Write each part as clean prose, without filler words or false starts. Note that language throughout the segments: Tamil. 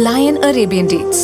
Line Arabian dates.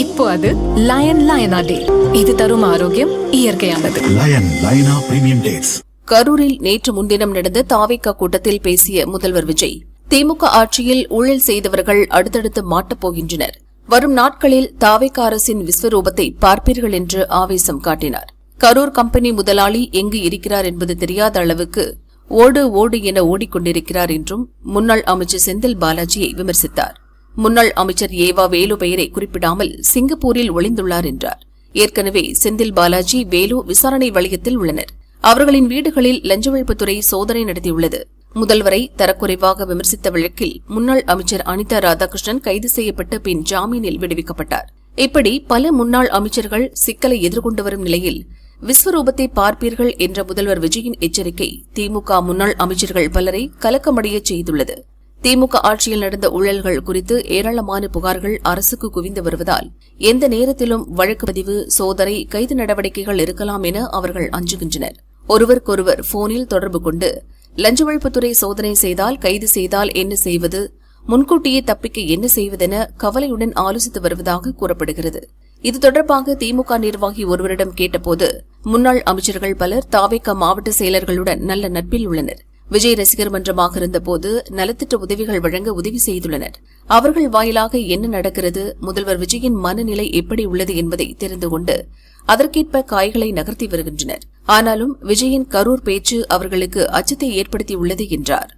இப்போ அது லயன் லயனா டே. இது தரும் ஆரோக்கியம் இயற்கையானது. லயனா பிரீமியம் டேட்ஸ். கரூரில் நேற்று முன்தினம் நடந்த தாவேகா கூட்டத்தில் பேசிய முதல்வர் விஜய், திமுக ஆட்சியில் ஊழல் செய்தவர்கள் அடுத்தடுத்து மாட்டப் போகின்றனர். வரும் நாட்களில் தாவேகா அரசின் விஸ்வரூபத்தை பார்ப்பீர்கள் என்று ஆவேசம் காட்டினார். கரூர் கம்பெனி முதலாளி எங்கு இருக்கிறார் என்பது தெரியாத அளவுக்கு ஓடு ஓடு என ஓடிக்கொண்டிருக்கிறார் என்றும் முன்னாள் அமைச்சர் செந்தில் பாலாஜியை விமர்சித்தார். முன்னாள் அமைச்சர் ஏவா வேலு பெயரை குறிப்பிடாமல் சிங்கப்பூரில் ஒளிந்துள்ளார் என்றார். ஏற்கனவே செந்தில் பாலாஜி, வேலு விசாரணை வளையத்தில் உள்ளனர். அவர்களின் வீடுகளில் லஞ்ச ஒழிப்புத்துறை சோதனை நடத்தியுள்ளது. முதல்வரை தரக்குறைவாக விமர்சித்த வழக்கில் முன்னாள் அமைச்சர் அனிதா ராதாகிருஷ்ணன் கைது செய்யப்பட்டு பின் ஜாமீனில் விடுவிக்கப்பட்டார். இப்படி பல முன்னாள் அமைச்சர்கள் சிக்கலை எதிர்கொண்டு வரும் நிலையில் விஸ்வரூபத்தை பார்ப்பீர்கள் என்ற முதல்வர் விஜயின் எச்சரிக்கை திமுக முன்னாள் அமைச்சர்கள் பலரை கலக்கமடையச் செய்துள்ளது. திமுக ஆட்சியில் நடந்த ஊழல்கள் குறித்து ஏராளமான புகார்கள் அரசுக்கு குவிந்து வருவதால் எந்த நேரத்திலும் வழக்கு பதிவு, சோதனை, கைது நடவடிக்கைகள் இருக்கலாம் என அவர்கள் அஞ்சுகின்றனர். ஒருவருக்கொருவர் போனில் தொடர்பு கொண்டு லஞ்ச ஒழிப்புத்துறை சோதனை செய்தால், கைது செய்தால் என்ன செய்வது, முன்கூட்டியே தப்பிக்க என்ன செய்வதென கவலையுடன் ஆலோசித்து வருவதாக கூறப்படுகிறது. இது தொடர்பாக திமுக நிர்வாகி ஒருவரிடம் கேட்டபோது, முன்னாள் அமைச்சர்கள் பலர் தாவேகா மாவட்ட செயலர்களுடன் நல்ல நட்பில் உள்ளனர். விஜய் ரசிகர் மன்றமாக இருந்தபோது நலத்திட்ட உதவிகள் வழங்க உதவி செய்துள்ளனர். அவர்கள் வாயிலாக என்ன நடக்கிறது, முதல்வர் விஜயின் மனநிலை எப்படி உள்ளது என்பதை தெரிந்து கொண்டு அதற்கேற்ப காய்களை நகர்த்தி வருகின்றனர். ஆனாலும் விஜயின் கரூர் பேச்சு அவர்களுக்கு அச்சத்தை ஏற்படுத்தியுள்ளது என்றார்.